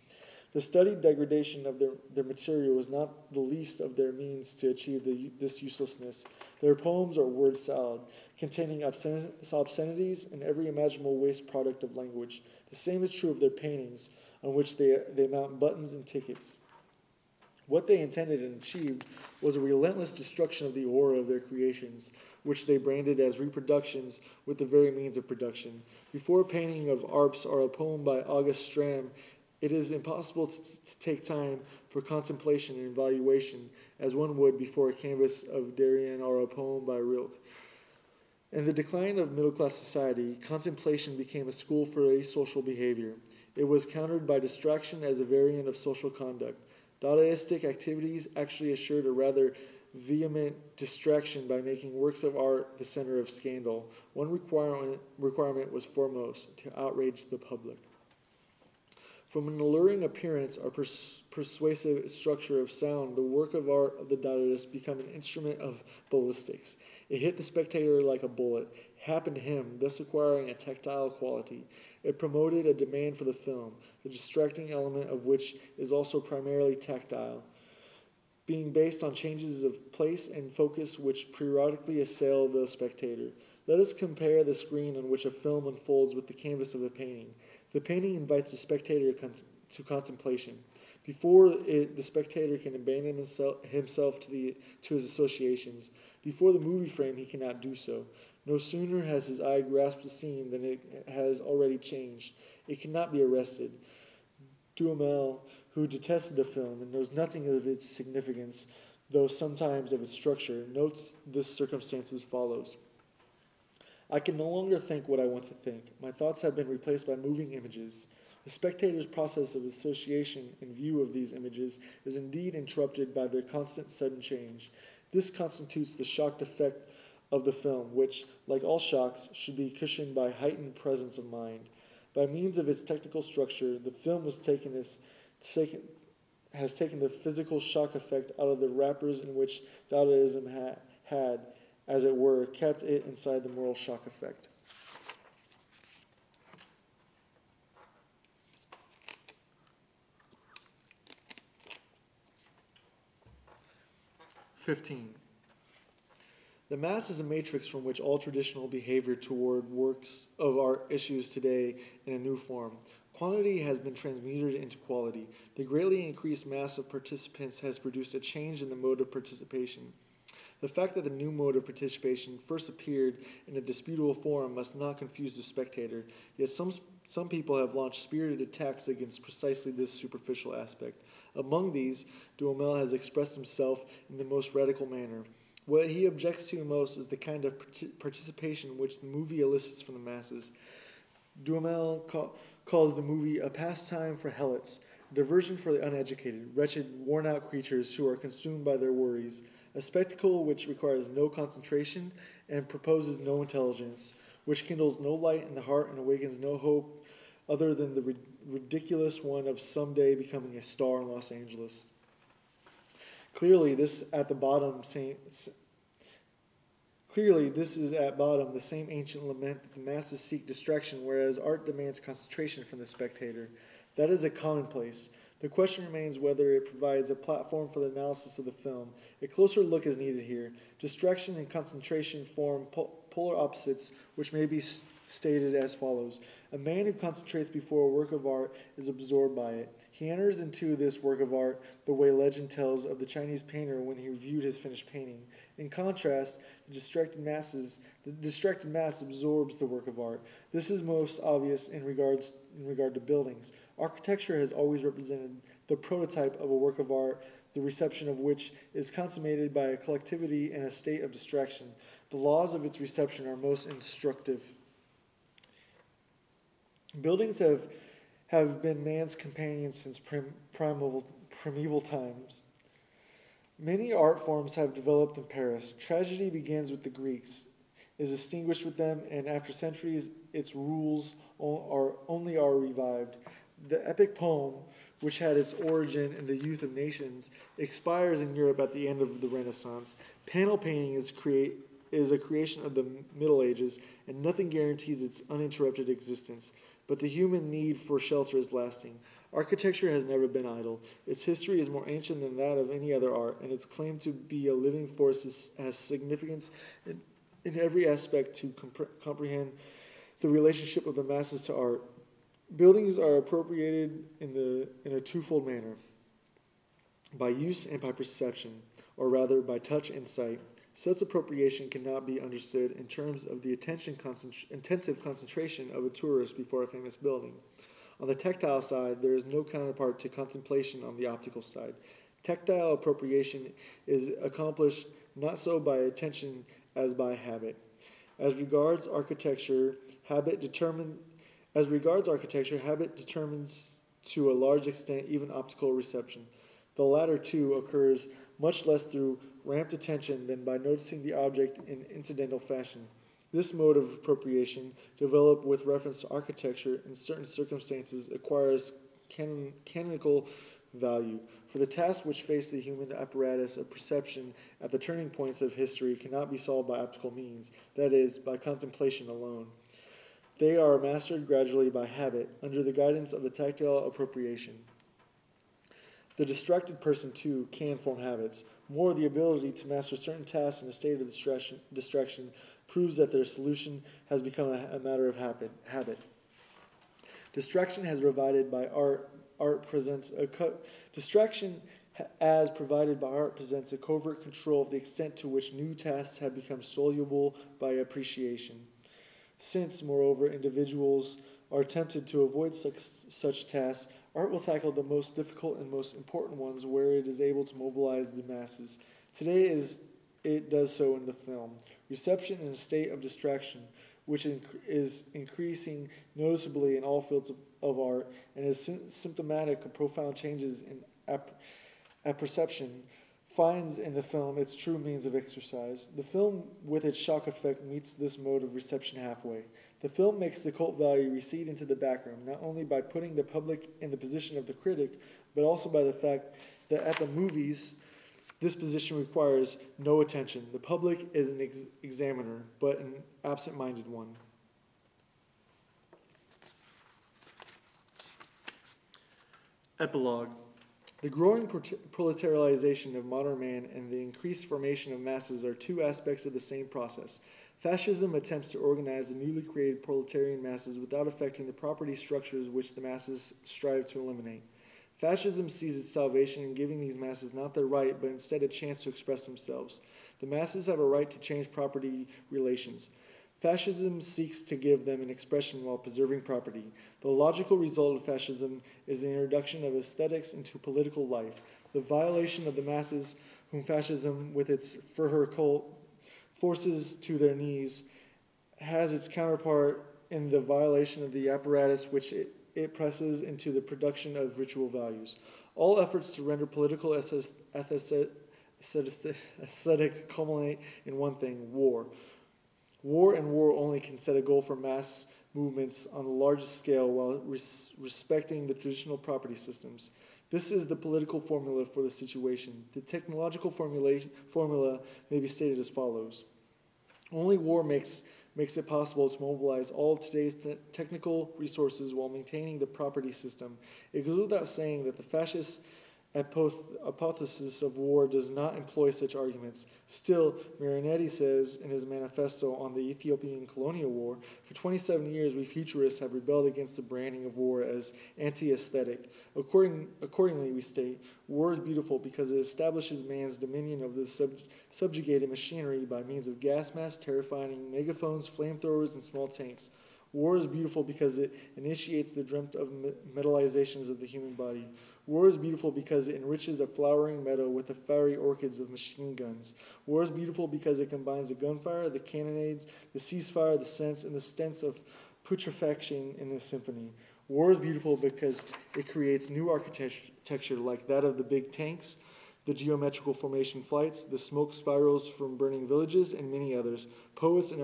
The studied degradation of their material was not the least of their means to achieve this uselessness. Their poems are word salad, containing obscenities and every imaginable waste product of language. The same is true of their paintings, on which they mount buttons and tickets. What they intended and achieved was a relentless destruction of the aura of their creations, which they branded as reproductions with the very means of production. Before a painting of Arps or a poem by August Stram, it is impossible to take time for contemplation and evaluation as one would before a canvas of Darien or a poem by Rilke. In the decline of middle-class society, contemplation became a school for asocial behavior. It was countered by distraction as a variant of social conduct. Dadaistic activities actually assured a rather vehement distraction by making works of art the center of scandal. One requirement was foremost, to outrage the public. From an alluring appearance or persuasive structure of sound, the work of art of the Dadaists became an instrument of ballistics. It hit the spectator like a bullet, happened to him, thus acquiring a tactile quality. It promoted a demand for the film, the distracting element of which is also primarily tactile, being based on changes of place and focus which periodically assail the spectator. Let us compare the screen on which a film unfolds with the canvas of a painting. The painting invites the spectator to contemplation. Before it, the spectator can abandon himself to his associations. Before the movie frame, he cannot do so. No sooner has his eye grasped the scene than it has already changed. It cannot be arrested. Duhamel, who detested the film and knows nothing of its significance, though sometimes of its structure, notes this circumstance as follows. I can no longer think what I want to think. My thoughts have been replaced by moving images. The spectator's process of association in view of these images is indeed interrupted by their constant sudden change. This constitutes the shocked effect of the film, which, like all shocks, should be cushioned by heightened presence of mind. By means of its technical structure, the film has taken the physical shock effect out of the wrappers in which Dadaism had, as it were, kept it inside the moral shock effect. (15) The mass is a matrix from which all traditional behavior toward works of art issues today in a new form. Quantity has been transmuted into quality. The greatly increased mass of participants has produced a change in the mode of participation. The fact that the new mode of participation first appeared in a disputable form must not confuse the spectator, yet some people have launched spirited attacks against precisely this superficial aspect. Among these, Duhamel has expressed himself in the most radical manner. What he objects to most is the kind of participation which the movie elicits from the masses. Duhamel calls the movie a pastime for helots, a diversion for the uneducated, wretched, worn-out creatures who are consumed by their worries, a spectacle which requires no concentration and proposes no intelligence, which kindles no light in the heart and awakens no hope other than the ridiculous one of someday becoming a star in Los Angeles. Clearly, this is at bottom the same ancient lament that the masses seek distraction, whereas art demands concentration from the spectator. That is a commonplace. The question remains whether it provides a platform for the analysis of the film. A closer look is needed here. Distraction and concentration form polar opposites, which may be stated as follows. A man who concentrates before a work of art is absorbed by it. He enters into this work of art the way legend tells of the Chinese painter when he reviewed his finished painting. In contrast, the distracted mass absorbs the work of art. This is most obvious in regard to buildings. Architecture has always represented the prototype of a work of art the reception of which is consummated by a collectivity in a state of distraction. The laws of its reception are most instructive. Buildings have been man's companions since primeval times. Many art forms have developed in Paris. Tragedy begins with the Greeks, is extinguished with them, and after centuries its rules are revived. The epic poem, which had its origin in the youth of nations, expires in Europe at the end of the Renaissance. Panel painting is a creation of the Middle Ages, and nothing guarantees its uninterrupted existence. But the human need for shelter is lasting. Architecture has never been idle. Its history is more ancient than that of any other art, and its claim to be a living force has significance in every aspect to comprehend the relationship of the masses to art. Buildings are appropriated in a twofold manner, by use and by perception, or rather by touch and sight. Such appropriation cannot be understood in terms of the intensive concentration of a tourist before a famous building. On the tactile side, there is no counterpart to contemplation on the optical side. Tactile appropriation is accomplished not so by attention as by habit. As regards architecture, habit determines to a large extent even optical reception. The latter, too, occurs much less through ramped attention than by noticing the object in incidental fashion. This mode of appropriation, developed with reference to architecture in certain circumstances, acquires canonical value. For the tasks which face the human apparatus of perception at the turning points of history cannot be solved by optical means, that is, by contemplation alone. They are mastered gradually by habit, under the guidance of the tactile appropriation. The distracted person, too, can form habits. More, the ability to master certain tasks in a state of distraction proves that their solution has become a matter of habit. Distraction as provided by art presents a covert control of the extent to which new tasks have become soluble by appreciation. Since, moreover, individuals are tempted to avoid such tasks, art will tackle the most difficult and most important ones where it is able to mobilize the masses. Today it does so in the film. Reception in a state of distraction, which is increasing noticeably in all fields of art and is symptomatic of profound changes in apperception, finds in the film its true means of exercise. The film, with its shock effect, meets this mode of reception halfway. The film makes the cult value recede into the background, not only by putting the public in the position of the critic, but also by the fact that at the movies, this position requires no attention. The public is an examiner, but an absent-minded one. Epilogue. The growing proletarialization of modern man and the increased formation of masses are two aspects of the same process. Fascism attempts to organize the newly created proletarian masses without affecting the property structures which the masses strive to eliminate. Fascism sees its salvation in giving these masses not their right, but instead a chance to express themselves. The masses have a right to change property relations. Fascism seeks to give them an expression while preserving property. The logical result of fascism is the introduction of aesthetics into political life. The violation of the masses, whom fascism, with its Führer cult, forces to their knees, has its counterpart in the violation of the apparatus which it presses into the production of ritual values. All efforts to render political aesthetics culminate in one thing: war. War and war only can set a goal for mass movements on the largest scale while respecting the traditional property systems. This is the political formula for the situation. The technological formula may be stated as follows. Only war makes it possible to mobilize all of today's technical resources while maintaining the property system. It goes without saying that the fascist hypothesis of war does not employ such arguments. Still, Marinetti says in his manifesto on the Ethiopian colonial war, for 27 years we futurists have rebelled against the branding of war as anti-aesthetic. Accordingly, we state, war is beautiful because it establishes man's dominion of the subjugated machinery by means of gas masks, terrifying megaphones, flamethrowers, and small tanks. War is beautiful because it initiates the dreamt of metalizations of the human body. War is beautiful because it enriches a flowering meadow with the fiery orchids of machine guns. War is beautiful because it combines the gunfire, the cannonades, the ceasefire, the sense, and the stench of putrefaction in the symphony. War is beautiful because it creates new architecture like that of the big tanks, the geometrical formation flights, the smoke spirals from burning villages, and many others, poets and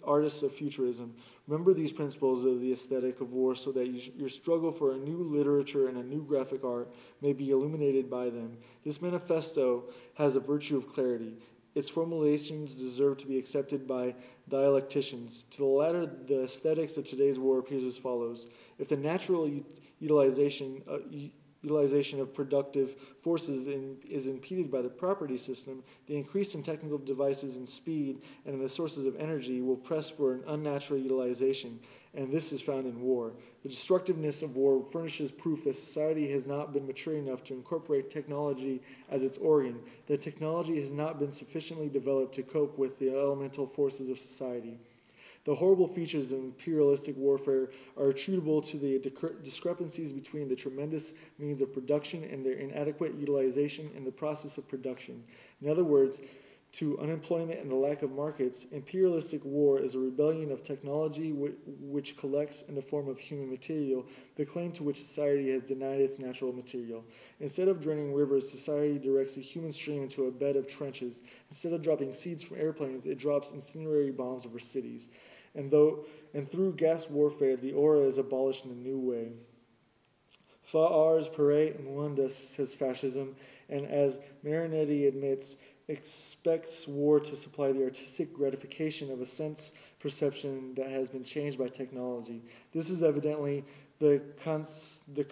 artists of futurism. Remember these principles of the aesthetic of war so that your struggle for a new literature and a new graphic art may be illuminated by them. This manifesto has a virtue of clarity. Its formulations deserve to be accepted by dialecticians. To the latter, the aesthetics of today's war appears as follows. If the natural utilization of productive forces is impeded by the property system, the increase in technical devices and speed and in the sources of energy will press for an unnatural utilization, and this is found in war. The destructiveness of war furnishes proof that society has not been mature enough to incorporate technology as its organ, that technology has not been sufficiently developed to cope with the elemental forces of society. The horrible features of imperialistic warfare are attributable to the discrepancies between the tremendous means of production and their inadequate utilization in the process of production. In other words, to unemployment and the lack of markets. Imperialistic war is a rebellion of technology which collects in the form of human material, the claim to which society has denied its natural material. Instead of draining rivers, society directs a human stream into a bed of trenches. Instead of dropping seeds from airplanes, it drops incendiary bombs over cities. And through gas warfare, the aura is abolished in a new way. Fa ars pere mundus, says fascism, and as Marinetti admits, expects war to supply the artistic gratification of a sense perception that has been changed by technology. This is evidently the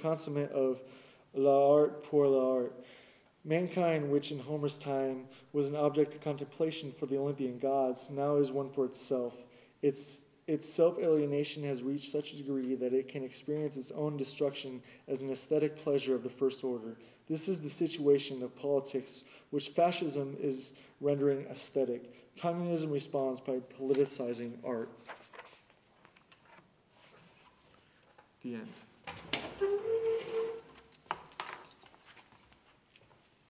consummate of l'art pour l'art. Mankind, which in Homer's time was an object of contemplation for the Olympian gods, now is one for itself. Its self-alienation has reached such a degree that it can experience its own destruction as an aesthetic pleasure of the first order. This is the situation of politics, which fascism is rendering aesthetic. Communism responds by politicizing art. The end.